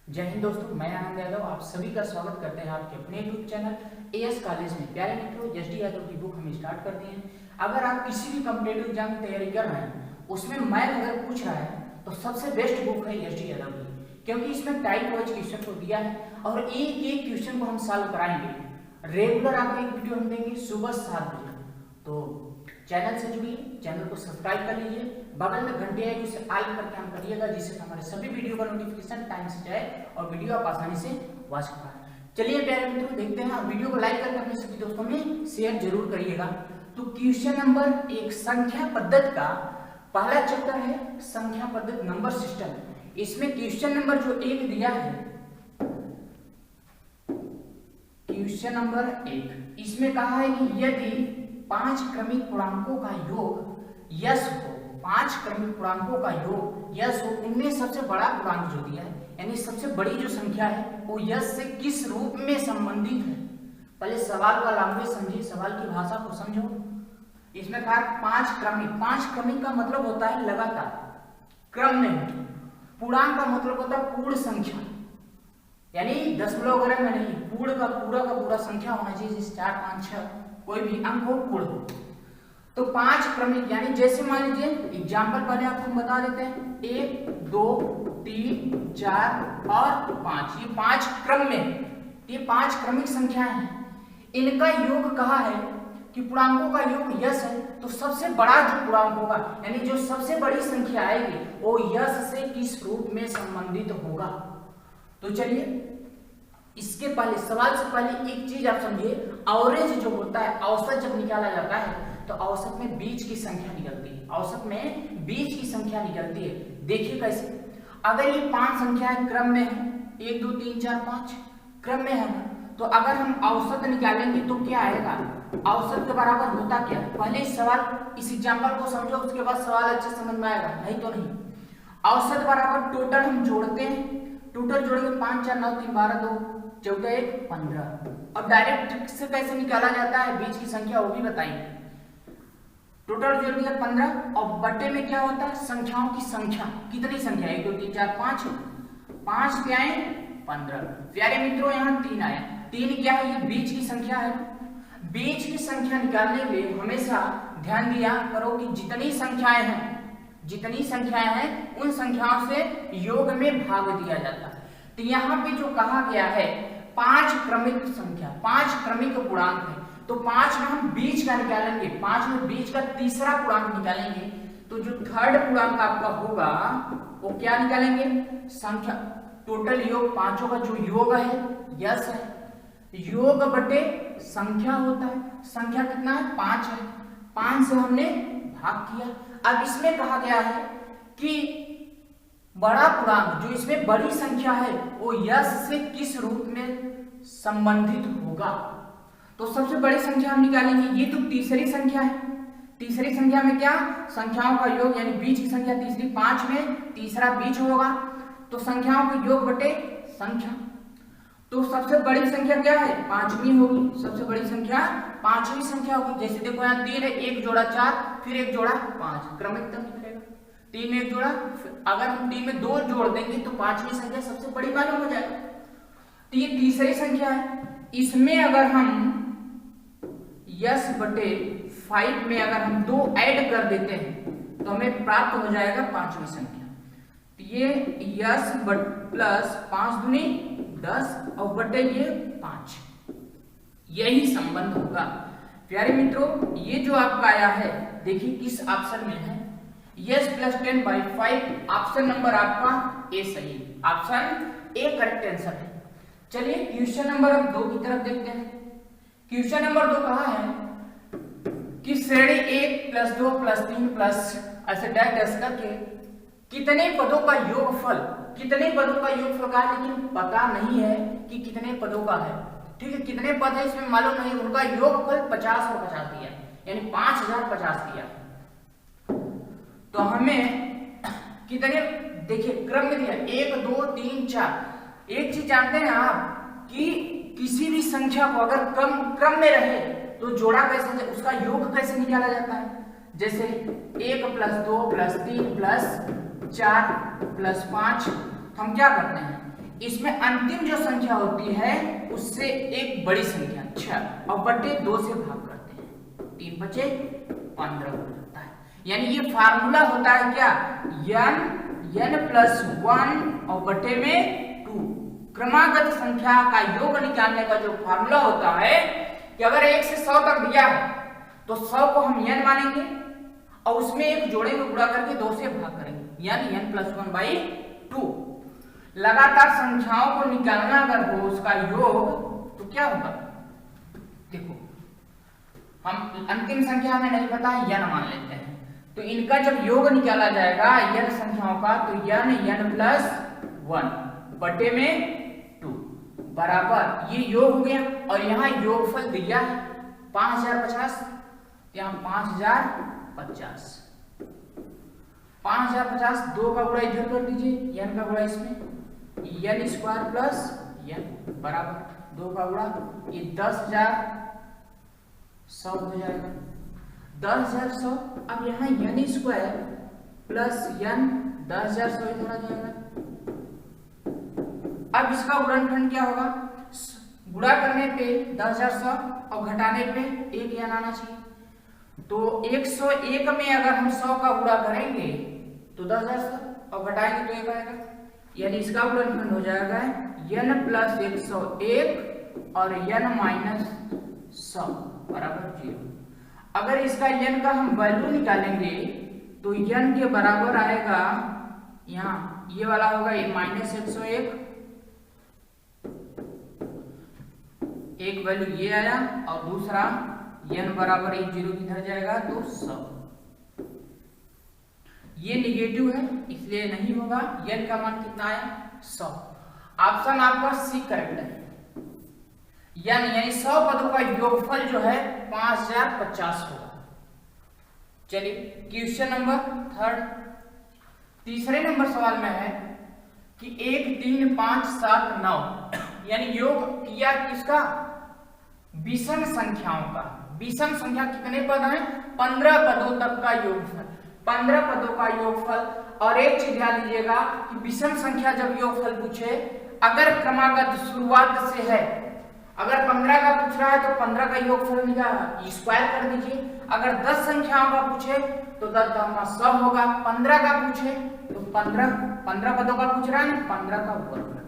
जय हिंद दोस्तों, मैं आनंद यादव आप सभी का स्वागत करते हैं आपके अपने यूट्यूब चैनल एएस कॉलेज में। प्यारे मित्रों, एसडी यादव की बुक हम स्टार्ट करते हैं। अगर आप किसी भी कॉम्पिटेटिव एग्जाम की तैयारी कर रहे हैं, उसमें मैथ अगर पूछ रहा है तो सबसे बेस्ट बुक है एसडी यादव की, क्योंकि इसमें टाइप वाइज क्वेश्चन को दिया है और एक एक क्वेश्चन को हम सॉल्व कराएंगे। रेगुलर आपको एक वीडियो हम देंगे सुबह 7 बजे। तो चैनल से जुड़िए, चैनल को सब्सक्राइब कर लीजिए, बगल में घंटी है जिसे ऑल करके ऑन करिएगा, जिससे हमारे सभी वीडियो का नोटिफिकेशन टाइम से जाए और वीडियो आप आसानी से वॉच कर पाए। चलिए प्यारे मित्रों, देखते हैं। वीडियो को लाइक करके अपने सभी दोस्तों में शेयर जरूर करिएगा। तो क्वेश्चन नंबर 1 संख्या पद्धति का पहला चैप्टर है संख्या पद्धति नंबर सिस्टम। इसमें क्वेश्चन नंबर जो 1 दिया है, क्वेश्चन नंबर 1, इसमें कहा है कि यदि 5 क्रमिक पूर्णांकों का योग यस हो, 5 क्रमिक पूर्णांकों का योग यस हो, उनमें सबसे बड़ा पूर्णांक जो दिया है, यानी सबसे बड़ी जो संख्या है वो यस से किस रूप में संबंधित है। पहले सवाल का लैंग्वेज समझिए, सवाल की भाषा को समझो। इसमें कहा 5 क्रमिक, 5 क्रमिक का मतलब होता है लगातार क्रम में। पूर्णांक का मतलब होता है पूर्ण संख्या, यानी दशमलव वगैरह में नहीं, पूर्ण का पूरा संख्या होना चाहिए, जैसे 4 5 6 कोई भी अंक हो पूर्ण हो। तो 5 क्रमिक, यानी जैसे मान लीजिए एग्जाम्पल पहले आपको बता देते हैं, 1 2 3 4 और 5, ये 5 क्रम में, ये 5 क्रमिक संख्याएं हैं। इनका योग कहा है कि पूर्णांकों का योग यस है, तो सबसे बड़ा जो पूर्णांक होगा, यानी जो सबसे बड़ी संख्या आएगी वो यस से किस रूप में संबंधित होगा। तो चलिए, इसके पहले सवाल से पहले एक चीज आप समझिए, एवरेज जो होता है, औसत जब निकाला जाता है तो औसत में बीच की संख्या निकलती है, औसत में बीच की संख्या निकलती है। देखिए कैसे, अगर ये 5 संख्याएं क्रम में है, 1 2 3 4 5 क्रम में है, तो अगर हम औसत निकालेंगे तो क्या आएगा, औसत के बराबर होता क्या है। पहले इस सवाल, इस एग्जाम्पल को समझो, उसके बाद सवाल अच्छे समझ में आएगा, नहीं तो नहीं। औसत बराबर टोटल हम जोड़ते हैं, टोटल जोड़ेंगे 5 4 9 3 12 2 14 1 15। और डायरेक्ट से कैसे निकाला जाता है बीच की संख्या, वो भी बताएंगे। टोटल जोड़ दिया 15 और बटे में क्या होता है, संख्याओं की संख्या, कितनी संख्या, 1 2 3 4 5, 5 क्या है 15। प्यारे मित्रों, यहाँ 3 आया, 3 क्या है, ये बीच की संख्या है। बीच की संख्या निकालने में हमेशा ध्यान दिया करो कि जितनी संख्याएं हैं, जितनी संख्याएं हैं उन संख्याओं से योग में भाग दिया जाता है। तो यहाँ पे जो कहा गया है 5 क्रमिक संख्या, 5 क्रमिक पूर्णांक है, तो 5 में हम बीच का निकालेंगे, 5 में बीच का तीसरा पूर्णांक निकालेंगे, तो जो थर्ड पूर्णांक आपका होगा वो क्या निकालेंगे, संख्या टोटल योग, पांचों का जो योग है यस है, योग बटे संख्या होता है। संख्या कितना है, 5 है, 5 से हमने भाग किया। अब इसमें कहा गया है कि बड़ा पूर्णांक, जो इसमें बड़ी संख्या है, वो यस से किस रूप में संबंधित होगा। तो सबसे बड़ी संख्या हम निकालेंगे, ये तो तीसरी संख्या है। तीसरी संख्या में क्या, संख्याओं का योग, यानी बीच की संख्या तीसरी, 5 में तीसरा बीच होगा, तो संख्याओं का योग बटे संख्या। तो सबसे बड़ी संख्या क्या है, 5वीं होगी, सबसे बड़ी संख्या 5वीं संख्या होगी। जैसे देखो यहाँ 3 है, 1 जोड़ा 4, फिर 1 जोड़ा 5, क्रमिक तक निकलेगा। 3 में 1 जोड़ा, अगर हम 3 में 2 जोड़ देंगे तो 5वीं संख्या सबसे बड़ी मालूम हो जाएगा। तो ये तीसरी संख्या है, इसमें अगर हम यस बटे 5 में अगर हम 2 ऐड कर देते हैं तो हमें प्राप्त हो जाएगा 5वीं संख्या। तो ये यस प्लस 5 दूनी 10 और बटे ये 5, यही संबंध होगा। प्यारे मित्रों, ये जो आपका आया है, देखिए किस ऑप्शन में है, यस प्लस 10/5, ऑप्शन नंबर आपका ए सही है, ऑप्शन ए करेक्ट आंसर है। चलिए क्वेश्चन नंबर 2 की तरफ देखते हैं। क्वेश्चन नंबर 2 कहा है कि श्रेणी 1 प्लस 2 प्लस 3 प्लस ऐसे डैश डैश करके कितने पदों का योगफल, कितने पदों का योगफल का है, लेकिन पता नहीं है कि कितने पदों का है। ठीक है, कितने पद है इसमें मालूम नहीं, उनका योगफल 50 और 50 दिया, यानी 5050 दिया। तो हमें कितने, देखिए क्रम में दिया 1 2 3 4। एक चीज जानते हैं आप कि किसी भी संख्या को अगर क्रम में रहे तो जोड़ा कैसे, उसका योग कैसे निकाला जाता है। जैसे 1 प्लस 2 प्लस 3 प्लस 4 प्लस 5, हम क्या करते हैं, इसमें अंतिम जो संख्या होती है उससे एक बड़ी संख्या 6 और बटे 2 से भाग करते हैं, 3 बचे 15 हो जाता है। यानी ये फार्मूला होता है क्या, n प्लस 1 और बटे में 2। क्रमागत संख्या का योग निकालने का जो फार्मूला होता है कि अगर 1 से 100 तक दिया है तो 100 को हम n मानेंगे और उसमें एक जोड़े में गुणा करके 2 से भाग करेंगे, यानी n प्लस 1 बाई 2। लगातार संख्याओं को निकालना अगर हो उसका योग तो क्या होगा, देखो हम अंतिम संख्या हमें नहीं पता है, n मान लेते हैं, तो इनका जब योग निकाला जाएगा n संख्याओं का तो n प्लस 1 बटे में 2 बराबर ये योग हो गया। और यहाँ योगफल दिया है 5050, यहाँ 5050, 5050 2 का गुणा इधर कर दीजिए, n का गुणा इसमें, n स्क्वायर प्लस n बराबर 2 का गुणा, ये 10,100 हो जाएगा, 10,100। अब यहाँ n स्क्वायर प्लस n 10,100 इधर आ जाएगा। अब इसका गुणनखंड क्या होगा, गुणा करने पे 10,100 और घटाने पे 1 n आना चाहिए, तो 101 में अगर हम 100 का गुणा करेंगे तो 10,100 और घटाएंगे तो 1 आएगा, यानी इसका गुणनखंड हो जाएगा n प्लस 101 और n माइनस 100 बराबर 0। अगर इसका n का हम वैल्यू निकालेंगे तो n के बराबर आएगा, यहाँ ये वाला होगा ये माइनस 101, एक वैल्यू ये आया और दूसरा n बराबर 0 किधर जाएगा तो 100। ये निगेटिव है इसलिए नहीं होगा, n का मान कितना आया 100। ऑप्शन आपका सी करेक्ट है, यानी 100 पदों का योगफल जो है 5050 होगा। चलिए क्वेश्चन नंबर 3, तीसरे नंबर सवाल में है कि 1 3 5 7 9 यानी योग किया किसका, विषम संख्याओं का। विषम संख्या कितने पद हैं, 15 पदों तक का योगफल, 15 पदों का योगफल। और एक चीज ध्यान दीजिएगा कि विषम संख्या जब योगफल पूछे, अगर क्रमागत शुरुआत से है, अगर 15 का पूछ रहा है तो 15 का योगफल निकाल स्क्वायर कर दीजिए। अगर 10 संख्याओं का पूछे तो 10 का 100 होगा। 15 का पूछे तो 15 पदों का पूछ रहा है ना, 15 का ऊपर कर दीजिए,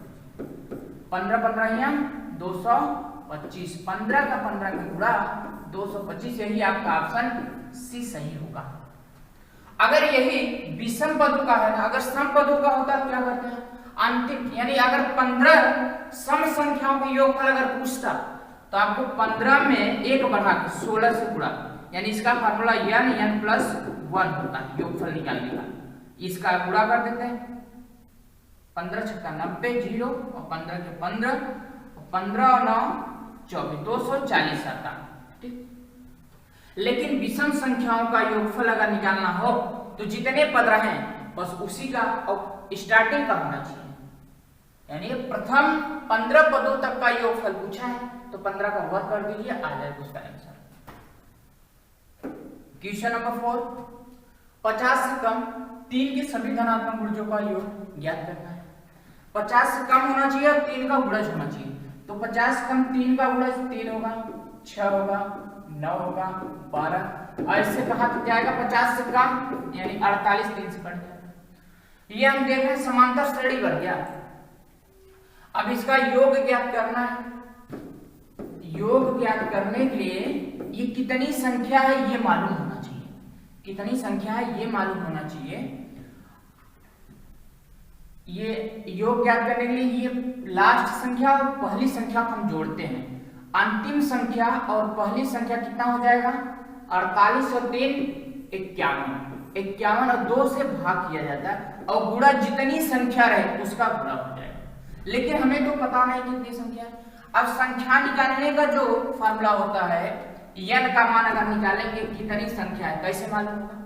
15 15 या 225, 15 का 15 का गुणा 225, यही आपका ऑप्शन सी सही होगा। अगर यही विषम पदों का है ना, अगर सम पदों का होता तो क्या करते हैं, अंतिम यानी अगर 15 सम संख्याओं के योगफल अगर पूछता तो आपको 15 में 1 बढ़ा के 16 से गुणा, यानी इसका फार्मूला n प्लस 1 होता है योगफल निकालने का। इसका गुणा कर देते हैं, 15 छक्का 90 0 और 15 के 15 और 15 और 9 24, 240 आता है, ठीक। लेकिन विषम संख्याओं का योगफल अगर निकालना हो तो जितने पद रहे बस उसी का और स्टार्टिंग का होना चाहिए, यानी प्रथम 15 पदों तक का योगफल पूछा है तो 15 का वर्ग कर दीजिए, आ जाएगा उसका आंसर। क्वेश्चन नंबर 4, 50 से कम 3 के सभी धनात्मक गुणजों का योग ज्ञात करना है। 50 से कम होना चाहिए और 3 का गुणज होना चाहिए, तो 50 कम 3 का गुणज 3 होगा, 6 होगा, 9 होगा, 12। ऐसे कहा तो जाएगा 50 से कम यानी 48 3 से कट जाएगा। ये हम देख रहे हैं समांतर श्रेणी बन गया। अब इसका योग ज्ञात करना है। योग ज्ञात करने के लिए ये कितनी संख्या है ये मालूम होना चाहिए, कितनी संख्या है ये मालूम होना चाहिए। ये योग ज्ञात करने के लिए ये लास्ट संख्या और पहली संख्या को हम जोड़ते हैं। अंतिम संख्या और पहली संख्या कितना हो जाएगा, 48 और 3 51, 51 और 2 से भाग किया जाता है और गुणा जितनी संख्या रहे उसका गुणा हो जाएगा। लेकिन हमें तो पता नहीं कितनी संख्या है। अब संख्या निकालने का जो फार्मूला होता है, n का मान अगर निकालेंगे कितनी संख्या है कैसे मालूम होगा,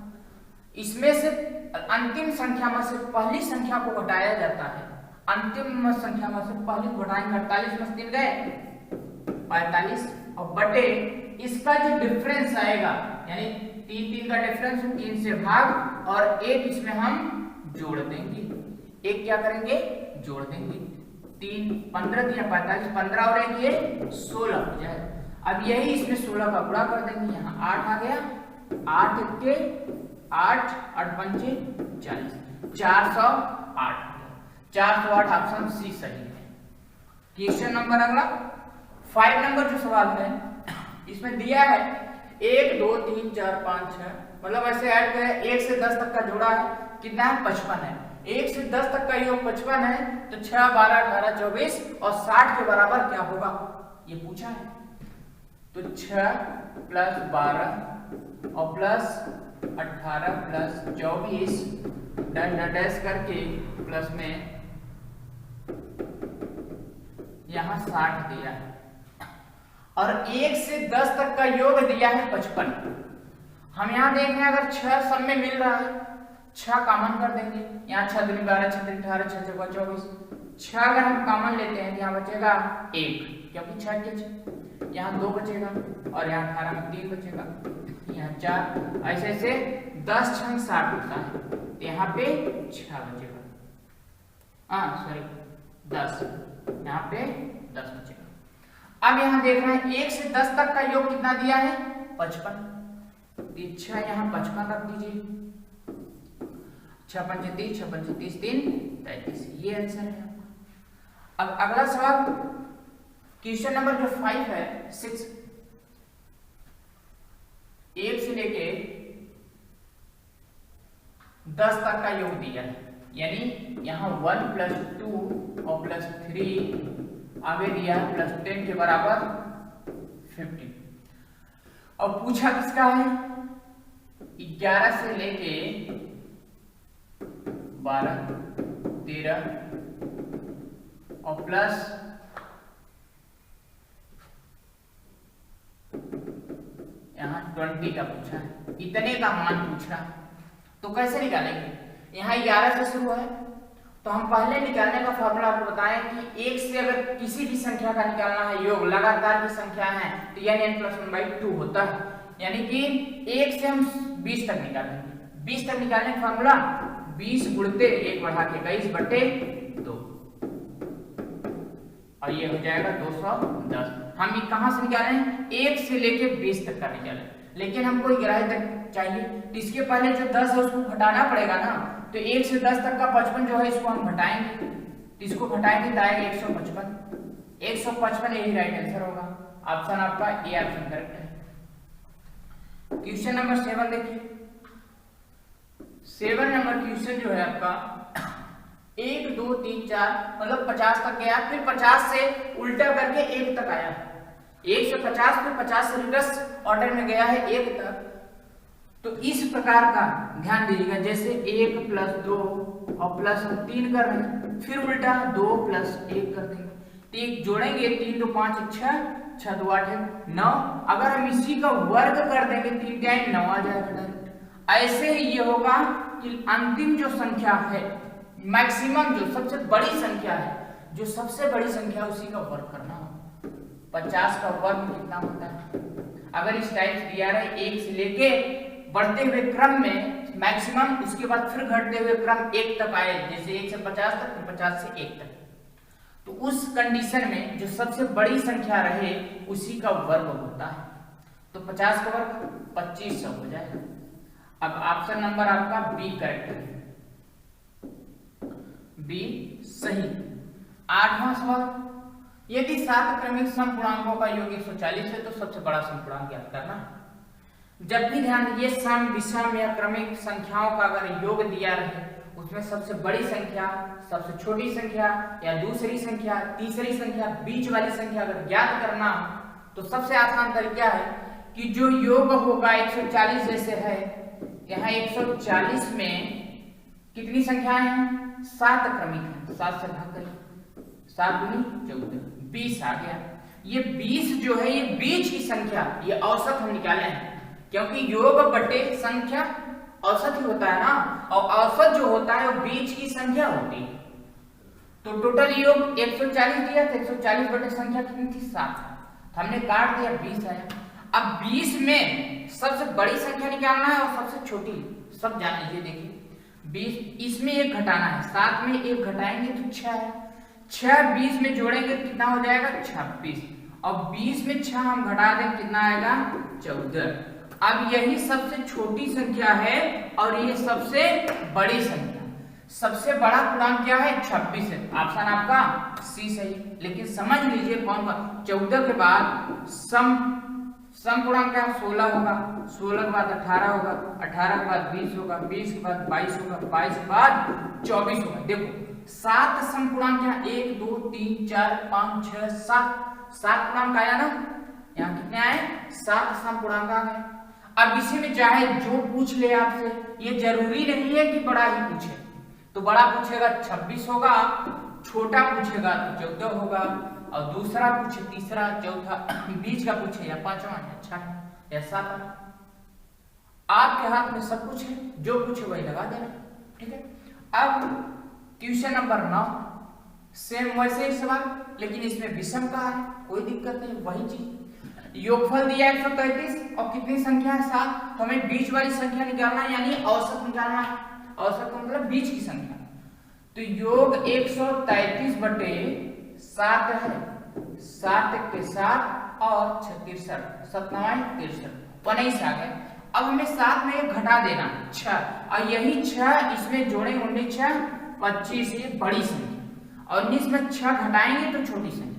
इसमें से अंतिम संख्या में से पहली संख्या को घटाया जाता है। अंतिम संख्या में से पहली को घटाएंगे, 48 में 3 गए 45 और बटे इसका जो डिफरेंस आएगा, यानी 3 का डिफरेंस 3 से भाग और 1 इसमें हम जोड़ देंगे। 1 क्या करेंगे जोड़ देंगे, 3 15 दिया 45, 15 और एक ये 16 हो जाए। अब यही इसमें 16 का गुणा कर देंगे, यहाँ 8 आ गया, 8 के 8 8 पंचे 40, 408 408 ऑप्शन सी सही है। क्वेश्चन नंबर अगला 5 नंबर जो सवाल है इसमें दिया है 1 2 3 4 5 6, मतलब ऐसे ऐड करें 1 से 10 तक का जोड़ा है, कितना है 55 है। 1 से 10 तक का योग 55 है, तो 6 12 18 24 और 60 के बराबर क्या होगा ये पूछा है। तो 6 प्लस 12 और प्लस 18 प्लस 24 डैश करके प्लस में यहाँ 60 दिया है और 1 से 10 तक का योग दिया है 55। हम यहाँ देख रहे हैं अगर 6 सब में मिल रहा है, 6 कॉमन कर देंगे, यहाँ 6 दूनी 12 6 तीन 18 6 चौका 24, 6 अगर हम कॉमन लेते हैं यहाँ बचेगा 1, क्योंकि 6 के 6, यहाँ 2 बचेगा और यहाँ 18 में 3 बचेगा, यहाँ 4, ऐसे ऐसे 10 छंग 60 होता है, तो यहाँ पे 6 बचेगा, सॉरी 10, यहाँ पे 10 बचेगा। अब यहाँ देख रहे हैं 1 से 10 तक का योग कितना दिया है 55, 6 यहाँ 55 रख दीजिए, 6 पंचे 30 6 पंचे 30 3 33, ये आंसर है। अब अगला सवाल क्वेश्चन नंबर जो 5 है 6, 1 से लेके 10 तक का योग दिया है, यानी यहाँ 1 प्लस 2 और प्लस 3 आगे दिया है प्लस 10 के बराबर 50। और पूछा किसका है 11 से लेके 12 13 और प्लस यहाँ 20 का पूछा है, इतने का मान पूछा। तो कैसे निकालेंगे, यहाँ 11 से शुरू है, तो हम पहले निकालने का फॉर्मूला आपको बताएं कि 1 से अगर किसी भी संख्या का निकालना है योग, लगातार की संख्या है, तो यानी n+1/2 होता है, यानी कि 1 से हम 20 तक निकालेंगे। 20 तक निकालने का फॉर्मूला 20 गुणते 1 बढ़ा के 22/2 और ये हो जाएगा 210। हम ये कहां से निकालें 1 से लेके 20 तक का निकालें, लेकिन हमको 11 तक चाहिए, तो इसके पहले जो 10 है उसको घटाना पड़ेगा ना, तो 1 से 10 तक का 55 जो है इसको हम घटाएंगे, तो इसको घटाएंगे तो आएगा 155, 155 यही राइट आंसर होगा। ऑप्शन आपका ए ऑप्शन करेक्ट है। क्वेश्चन नंबर 7 देखिए, 7 नंबर क्वेश्चन जो है आपका 1 2 3 4 मतलब 50 तक गया, फिर 50 से उल्टा करके 1 तक आया, 1 से 50 फिर 50 से रिवर्स ऑर्डर में गया है 1 तक। तो इस प्रकार का ध्यान दीजिएगा, जैसे 1 प्लस 2 और प्लस 3 कर रहे हैं, फिर उल्टा 2 प्लस 1 कर देंगे, तो 1 जोड़ेंगे 3 2 5 6 6 2 8 9, अगर हम इसी का वर्ग कर देंगे 3 टाइम 9 आ जाएगा डायरेक्ट। ऐसे ही ये होगा कि अंतिम जो संख्या है, मैक्सिमम जो सबसे बड़ी संख्या है, जो सबसे बड़ी संख्या उसी का वर्ग करना हो। 50 का वर्ग कितना होता है, अगर इस टाइप से दिया रहे 1 से लेके बढ़ते हुए क्रम में मैक्सिमम, उसके बाद फिर घटते हुए क्रम 1 तक आए, जैसे 1 से 50 तक, फिर 50 से 1 तक, तो उस कंडीशन में जो सबसे बड़ी संख्या रहे उसी का वर्ग होता है। तो 50 का वर्ग 2500 हो जाएगा। अब ऑप्शन नंबर आपका बी करेक्ट है, बी सही। 8वां सवाल, यदि 7 क्रमिक समपूर्णांकों का योग 140 है तो सबसे बड़ा समपूर्णांक ज्ञात करना है। जब भी ध्यान दीजिए सम विषम या क्रमिक संख्याओं का अगर योग दिया रहे, उसमें सबसे बड़ी संख्या, सबसे छोटी संख्या या दूसरी संख्या, तीसरी संख्या, बीच वाली संख्या अगर ज्ञात करना तो सबसे आसान तरीका है कि जो योग होगा 140 जैसे है, यहाँ 140 में कितनी संख्याएं हैं 7 क्रमिक हैं, 7 से भाग करिए, 7 दूनी 14, 20 आ गया। ये 20 जो है ये बीच की संख्या, ये औसत हम निकाले हैं, क्योंकि योग बटे संख्या औसत ही होता है ना, और औसत जो होता है वो बीच की संख्या होती है। तो टोटल योग 140 दिया था, 140 बटे संख्या कितनी थी 7, तो हमने काट दिया 20 आया। अब 20 में सबसे बड़ी संख्या निकालना है और सबसे छोटी, सब जान लीजिए। देखिए 20 इसमें 1 घटाना है, 7 में 1 घटाएंगे तो 6 है, 6 20 में जोड़ेंगे तो कितना हो जाएगा 26, और 20 में 6 हम घटा दें कितना आएगा 14। अब यही सबसे छोटी संख्या है और ये सबसे बड़ी संख्या। सबसे बड़ा पूर्णांक क्या है 26 है, ऑप्शन आपका सी सही। लेकिन समझ लीजिए कौन सा 14 के बाद सम पूर्णांक क्या 16 होगा, 16 के बाद 18 होगा, 18 के बाद 20 होगा, 20 के बाद 22 होगा, 22 के बाद 24 होगा। देखो 7 सम पूर्णांक क्या 1 2 3 4 5 6 7 पूर्णांक आया ना, यहाँ कितने आए 7 सम पूर्णांक आ गए। अब इसी में चाहे जो पूछ ले आपसे, ये जरूरी नहीं है कि बड़ा ही पूछे। तो बड़ा पूछेगा 26 होगा, छोटा पूछेगा तो 14 होगा, और दूसरा पूछे तीसरा चौथा, बीच का पूछे या पांचवा या छठा या सातवां, आपके हाथ में सब कुछ है, जो पूछे वही लगा देना। ठीक है। अब क्वेश्चन नंबर 9 सेम वैसे ही सवाल, लेकिन इसमें विषम का है, कोई दिक्कत नहीं, वही चीज। योगफल दिया 133 और कितनी संख्या है 7, तो हमें बीच वाली संख्या निकालना है, यानी औसत निकालना है। औसत मतलब बीच की संख्या। तो योग 133 बटे 7 है, 7 के 7 और 63 7 9 63 19 आ गए। अब हमें 7 में घटा देना 6, और यही 6 इसमें जोड़ेंगे 19 6 25, ये बड़ी संख्या, और 19 में 6 घटाएंगे तो छोटी संख्या।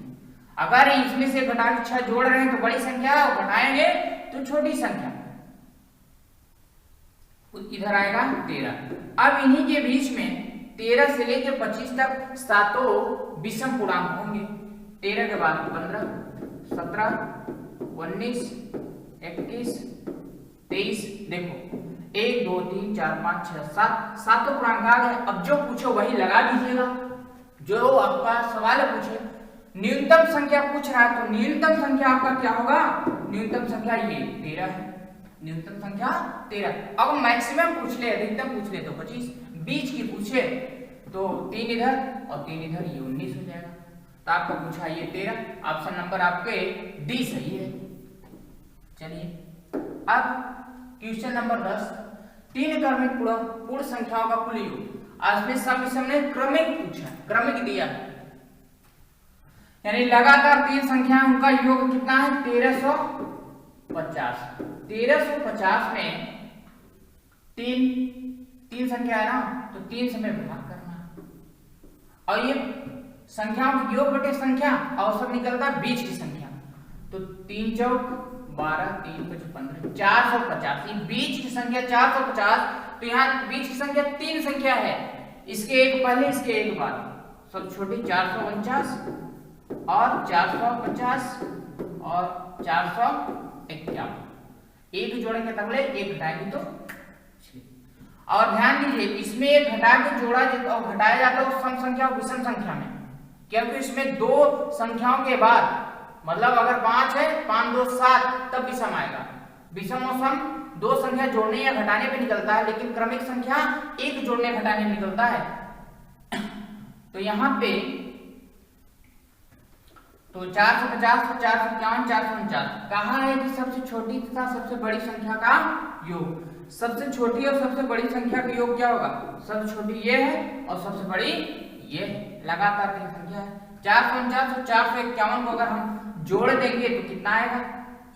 अगर इसमें से घटा के 6 जोड़ रहे हैं तो बड़ी संख्या, और घटाएंगे तो छोटी संख्या, इधर आएगा 13। अब इन्हीं के बीच में 13 से लेकर 25 तक सातों विषम पूर्णांक होंगे। 13 के बाद 15 17 19 21 23, देखो 1 2 3 4 5 6 7 सातों पूर्णांक आ गए। अब जो पूछो वही लगा दीजिएगा, जो आपका सवाल पूछे। न्यूनतम संख्या पूछ रहा है तो न्यूनतम संख्या आपका क्या होगा, न्यूनतम संख्या ये 13 है, न्यूनतम संख्या 13। अब मैक्सिमम पूछ ले, अधिकतम पूछ ले तो 25, बीच की पूछे तो 3 इधर और 3 इधर, ये 19 हो जाएगा। तो आपको पूछा ये 13, ऑप्शन नंबर आपके डी सही है। चलिए अब क्वेश्चन नंबर 10 तीन क्रमिक पूर्ण संख्याओं का कुल योग। आज में सब विषय ने क्रमिक पूछा, क्रमिक दिया, यानी लगातार 3 संख्याएं, उनका योग कितना है 1350। 1350 में 3 संख्या है ना, तो 3 से में भाग करना, और ये संख्याओं के योग बटे संख्या औसत निकलता है बीच की संख्या। तो 3 चौक 12 3 5 15 450, ये बीच की संख्या 450। तो यहाँ बीच की संख्या 3 संख्या है, इसके एक पहले इसके एक बाद, सब छोटी 449 और 450 और 451, एक जोड़ेंगे तब ले, एक घटाएंगे तो। और ध्यान दीजिए इसमें एक घटा के जोड़ा और घटाया जाता है सम संख्या और विषम संख्या में, क्योंकि इसमें 2 संख्याओं के बाद, मतलब अगर 5 है 5 2 7 तब विषम आएगा। विषम और सम 2 संख्या जोड़ने या घटाने पे निकलता है, लेकिन क्रमिक संख्या एक जोड़ने घटाने में निकलता है। तो यहाँ पे तो 450 451 449 कहा है कि सबसे छोटी तथा सबसे बड़ी संख्या का योग। सबसे छोटी और सबसे बड़ी संख्या का योग क्या होगा, सबसे छोटी ये है और सबसे बड़ी ये है, लगातार 3 संख्या है। 449 और 451 को अगर हम जोड़ देंगे तो कितना आएगा,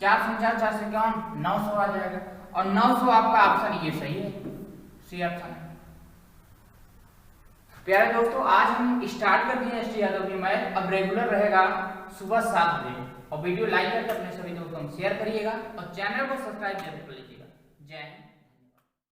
449 451 900 आ जाएगा, और 900 आपका ऑप्शन ये सही है, सी ऑप्शन है। प्यारे दोस्तों आज हम स्टार्ट कर दिए एसटी यादव की मैथ, अब रेगुलर रहेगा सुबह 7 बजे, और वीडियो लाइक करके अपने सभी दोस्तों को शेयर करिएगा और चैनल को सब्सक्राइब जरूर कर लीजिएगा। जय हिंद।